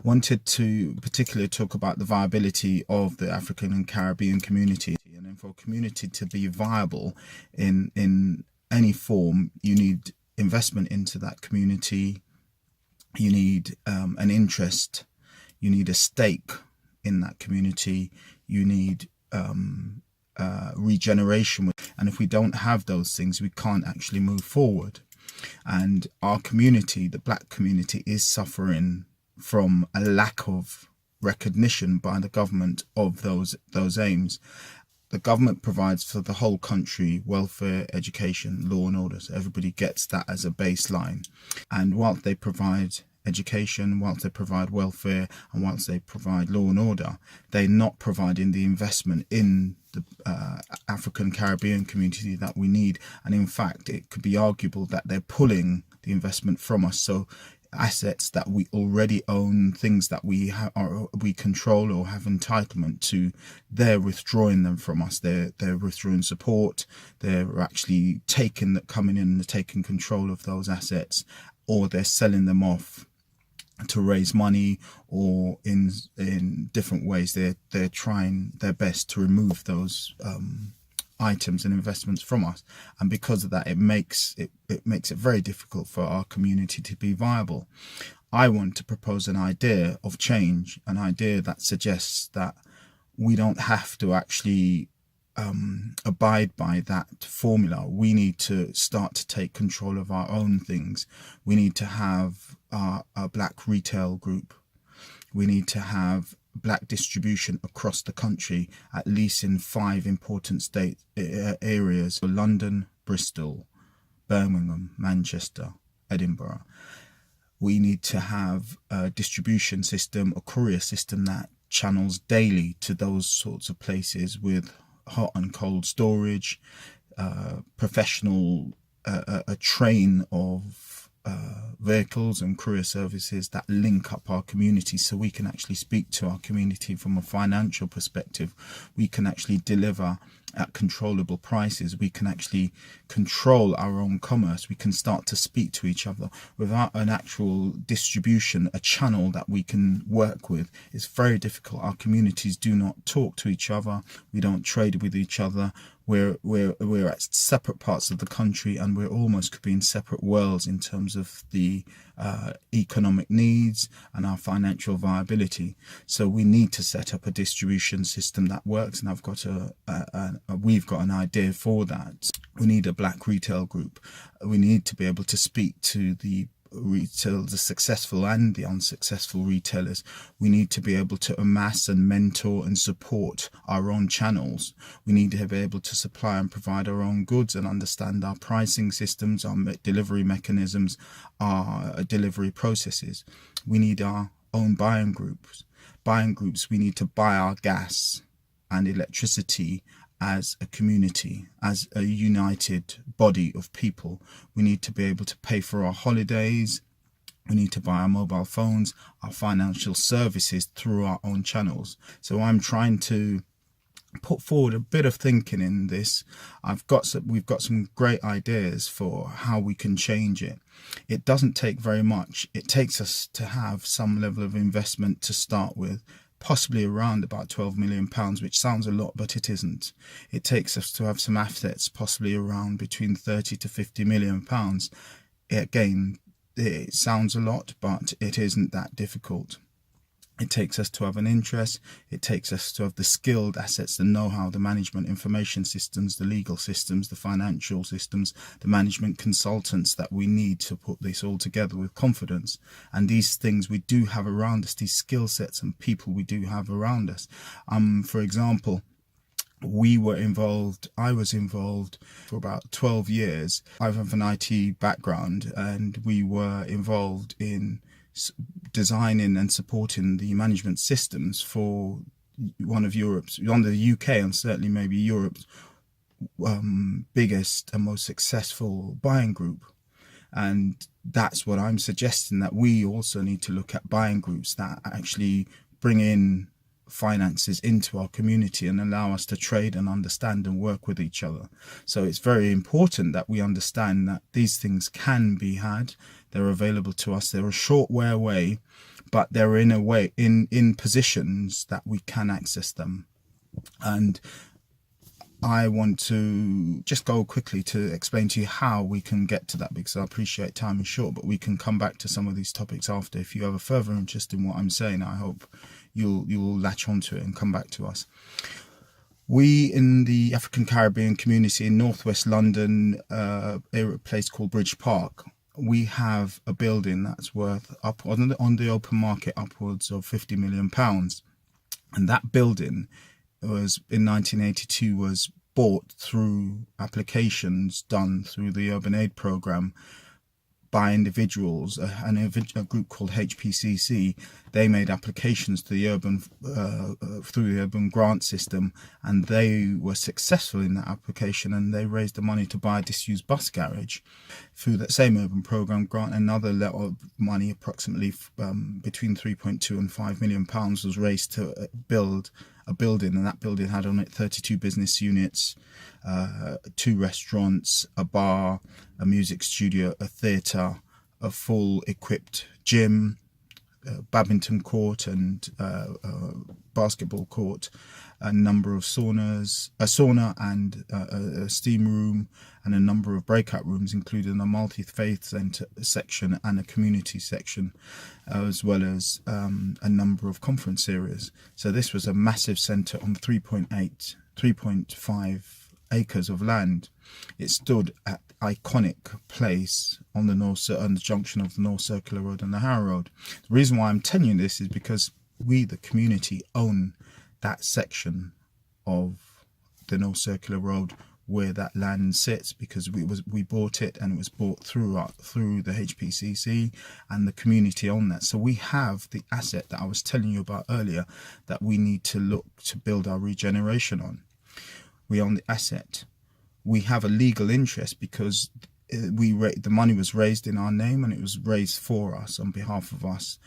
wanted to particularly talk about the viability of the African and Caribbean community. And for a community to be viable in any form, you need investment into that community, you need an interest, you need a stake in that community, you need regeneration. And if we don't have those things, we can't actually move forward. And our community, the Black community, is suffering from a lack of recognition by the government of those aims. The government provides for the whole country welfare, education, law and order. So everybody gets that as a baseline. And whilst they provide education, whilst they provide welfare, and whilst they provide law and order, they're not providing the investment in the African Caribbean community that we need. And in fact, it could be arguable that they're pulling the investment from us. So assets that we already own, things that we control or have entitlement to, they're withdrawing them from us. They're withdrawing support. They're actually coming in and taking control of those assets, or they're selling them off to raise money, or in different ways they're trying their best to remove those items and investments from us. And because of that, it makes it very difficult for our community to be viable. I want to propose an idea of change, an idea that suggests that we don't have to actually abide by that formula. We need to start to take control of our own things. We need to have a Black retail group. We need to have Black distribution across the country, at least in 5 important state areas: London, Bristol, Birmingham, Manchester, Edinburgh. We need to have a distribution system, a courier system that channels daily to those sorts of places, with hot and cold storage, professional, a train of vehicles and courier services that link up our community, so we can actually speak to our community from a financial perspective. We can actually deliver at controllable prices. We can actually control our own commerce. We can start to speak to each other without an actual distribution, a channel that we can work with. It's very difficult. Our communities do not talk to each other. We don't trade with each other. We're at separate parts of the country, and we're almost could be in separate worlds in terms of the economic needs and our financial viability. So we need to set up a distribution system that works, and we've got an idea for that. We need a Black retail group. We need to be able to speak to the successful and the unsuccessful retailers. We need to be able to amass and mentor and support our own channels. We need to be able to supply and provide our own goods and understand our pricing systems, our delivery mechanisms, our delivery processes. We need our own buying groups. We need to buy our gas and electricity as a community, as a united body of people. We need to be able to pay for our holidays. We need to buy our mobile phones, our financial services through our own channels. So I'm trying to put forward a bit of thinking in this. We've got some great ideas for how we can change it. It doesn't take very much. It takes us to have some level of investment to start with, possibly around about £12 million, which sounds a lot, but it isn't. It takes us to have some assets, possibly around between 30 to 50 million pounds. Again, it sounds a lot, but it isn't that difficult. It takes us to have an interest. It takes us to have the skilled assets, the know-how, the management information systems, the legal systems, the financial systems, the management consultants that we need to put this all together with confidence. And these things we do have around us, these skill sets and people we do have around us. For example, I was involved for about 12 years. I have an IT background, and we were involved in designing and supporting the management systems for one of the UK and certainly maybe Europe's biggest and most successful buying group. And that's what I'm suggesting, that we also need to look at buying groups that actually bring in finances into our community and allow us to trade and understand and work with each other. So it's very important that we understand that these things can be had. They're available to us. They're a short way away, but they're in a way in positions that we can access them. And I want to just go quickly to explain to you how we can get to that, because I appreciate time is short, but we can come back to some of these topics after. If you have a further interest in what I'm saying, I hope you'll latch onto it and come back to us. We in the African Caribbean community in northwest London, a place called Bridge Park, we have a building that's worth up on the open market upwards of £50 million. And that building was in 1982 was bought through applications done through the Urban Aid Programme by individuals, a group called HPCC. They made applications to the urban through the urban grant system, and they were successful in that application, and they raised the money to buy a disused bus garage through that same urban programme grant. Another lot of money, approximately between 3.2 and £5 million, was raised to build a building, and that building had on it 32 business units, 2 restaurants, a bar, a music studio, a theatre, a full equipped gym, badminton court and basketball court, a number of saunas, a sauna and a steam room, and a number of breakout rooms, including a multi-faith centre section and a community section, as well as a number of conference areas. So this was a massive centre on 3.5 acres of land. It stood at iconic place on the junction of the North Circular Road and the Harrow Road. The reason why I'm telling you this is because we, the community, own that section of the North Circular Road where that land sits, because we bought it, and it was bought through the HPCC, and the community own that. So we have the asset that I was telling you about earlier that we need to look to build our regeneration on. We own the asset. We have a legal interest because the money was raised in our name, and it was raised for us on behalf of us.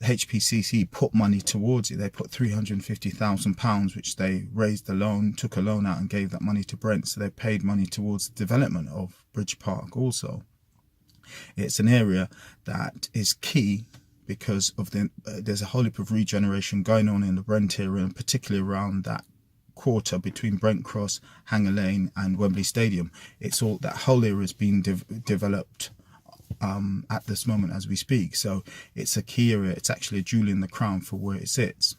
HPCC put money towards it. They put £350,000, which they raised a loan, took a loan out and gave that money to Brent. So they paid money towards the development of Bridge Park also. It's an area that is key because of there's a whole heap of regeneration going on in the Brent area, and particularly around that quarter between Brent Cross, Hanger Lane and Wembley Stadium. It's all that whole area is being developed at this moment as we speak. So it's a key area. It's actually a jewel in the crown for where it sits.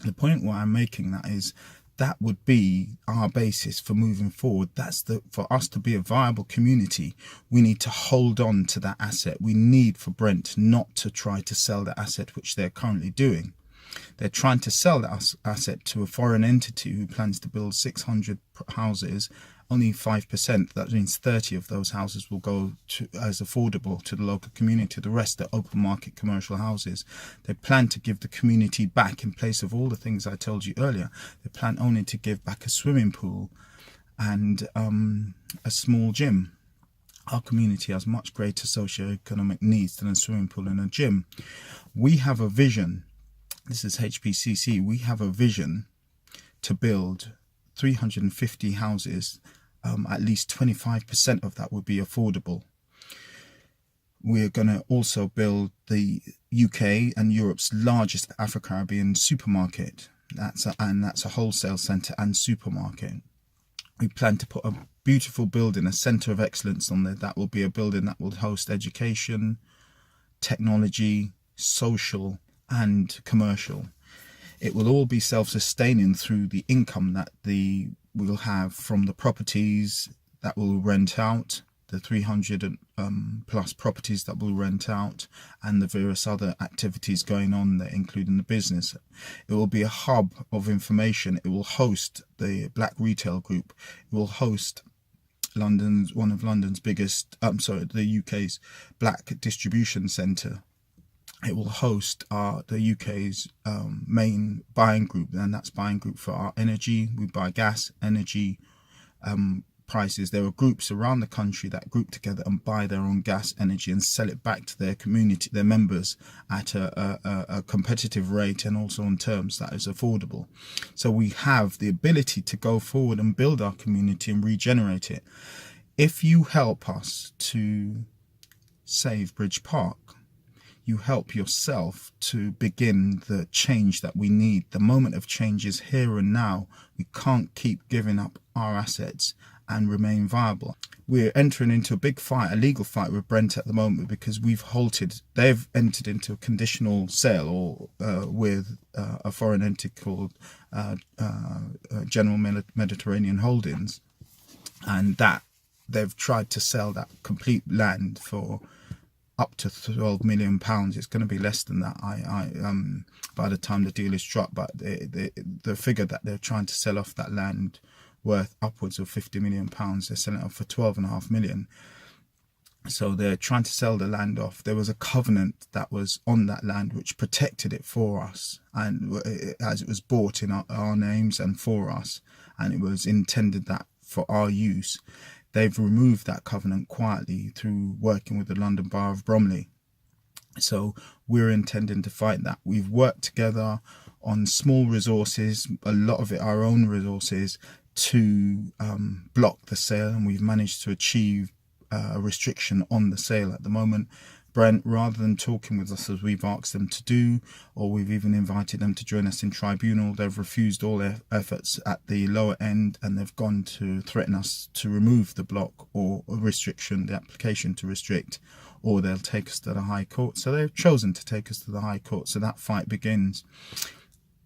The point why I'm making that is that would be our basis for moving forward. For us to be a viable community, we need to hold on to that asset. We need for Brent not to try to sell the asset, which they're currently doing. They're trying to sell that asset to a foreign entity who plans to build 600 houses. Only 5%, that means 30 of those houses will go as affordable to the local community. The rest are open market commercial houses. They plan to give the community back, in place of all the things I told you earlier. They plan only to give back a swimming pool and a small gym. Our community has much greater socio-economic needs than a swimming pool and a gym. We have a vision. This is HPCC. We have a vision to build 350 houses. At least 25% of that would be affordable. We're going to also build the UK and Europe's largest Afro-Caribbean supermarket. That's a wholesale centre and supermarket. We plan to put a beautiful building, a centre of excellence on there. That will be a building that will host education, technology, social and commercial. It will all be self-sustaining through the income that we'll have from the properties that will rent out, the 300 plus properties that will rent out, and the various other activities going on there, including the business. It will be a hub of information. It will host the Black Retail Group. It will host one of London's biggest, the UK's Black Distribution Centre. It will host the UK's main buying group, and that's buying group for our energy. We buy gas, energy, prices. There are groups around the country that group together and buy their own gas energy and sell it back to their community, their members, at a competitive rate and also on terms that is affordable. So we have the ability to go forward and build our community and regenerate it. If you help us to save Bridge Park, you help yourself to begin the change that we need. The moment of change is here and now. We can't keep giving up our assets and remain viable. We're entering into a big fight, a legal fight with Brent at the moment, because we've halted. They've entered into a conditional sale or with a foreign entity called General Mediterranean Holdings, and that they've tried to sell that complete land for up to £12 million. It's going to be less than that by the time the deal is struck, but the figure that they're trying to sell off that land worth upwards of £50 million, they're selling it off for £12.5 million. So they're trying to sell the land off. There was a covenant that was on that land which protected it for us, and as it was bought in our names and for us, and it was intended that for our use. They've removed that covenant quietly through working with the London Borough of Bromley. So we're intending to fight that. We've worked together on small resources, a lot of it our own resources, to block the sale, and we've managed to achieve a restriction on the sale at the moment. Brent, rather than talking with us as we've asked them to do, or we've even invited them to join us in tribunal, they've refused all their efforts at the lower end, and they've gone to threaten us to remove the block or a restriction, the application to restrict, or they'll take us to the High Court. So they've chosen to take us to the High Court. So that fight begins.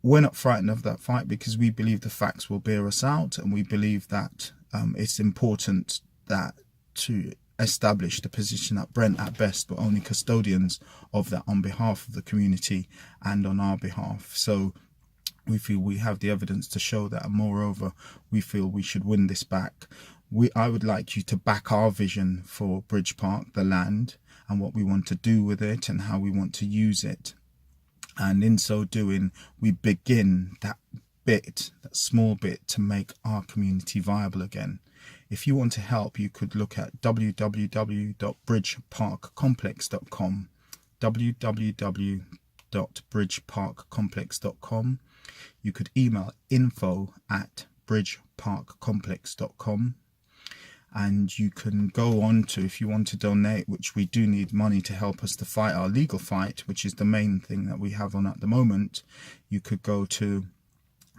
We're not frightened of that fight because we believe the facts will bear us out, and we believe that it's important that to establish the position that Brent at best were only custodians of that on behalf of the community and on our behalf. So we feel we have the evidence to show that, and moreover we feel we should win this back. I would like you to back our vision for Bridge Park, the land, and what we want to do with it and how we want to use it. And in so doing, we begin that small bit to make our community viable again. If you want to help, you could look at www.bridgeparkcomplex.com, www.bridgeparkcomplex.com. You could email info@bridgeparkcomplex.com. And you can go on to, if you want to donate, which we do need money to help us to fight our legal fight, which is the main thing that we have on at the moment, you could go to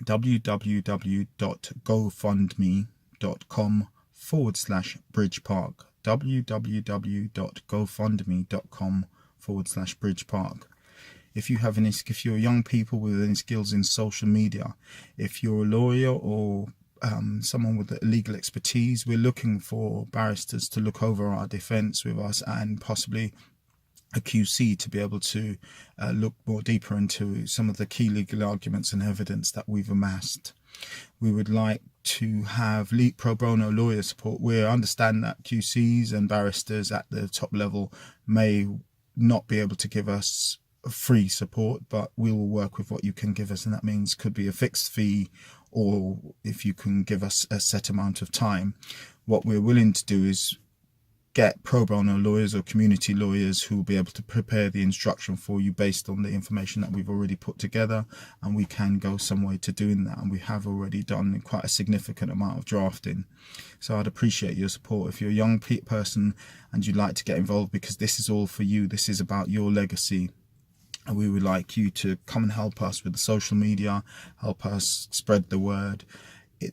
www.gofundme.com/bridgepark, www.gofundme.com/bridgepark. If you're young people with any skills in social media, if you're a lawyer or someone with legal expertise, we're looking for barristers to look over our defence with us, and possibly a QC to be able to look more deeper into some of the key legal arguments and evidence that we've amassed. We would like to have pro bono lawyer support. We understand that QCs and barristers at the top level may not be able to give us free support, but we will work with what you can give us, and that means could be a fixed fee, or if you can give us a set amount of time. What we're willing to do is get pro bono lawyers or community lawyers who will be able to prepare the instruction for you based on the information that we've already put together, and we can go some way to doing that, and we have already done quite a significant amount of drafting. So I'd appreciate your support. If you're a young person and you'd like to get involved, because this is all for you, this is about your legacy, and we would like you to come and help us with the social media, help us spread the word.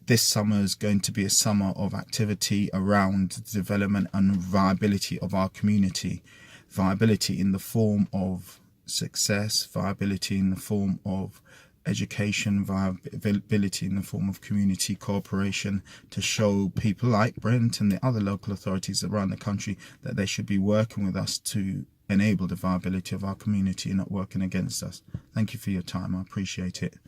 This summer is going to be a summer of activity around the development and viability of our community. Viability in the form of success, viability in the form of education, viability in the form of community cooperation, to show people like Brent and the other local authorities around the country that they should be working with us to enable the viability of our community and not working against us. Thank you for your time. I appreciate it.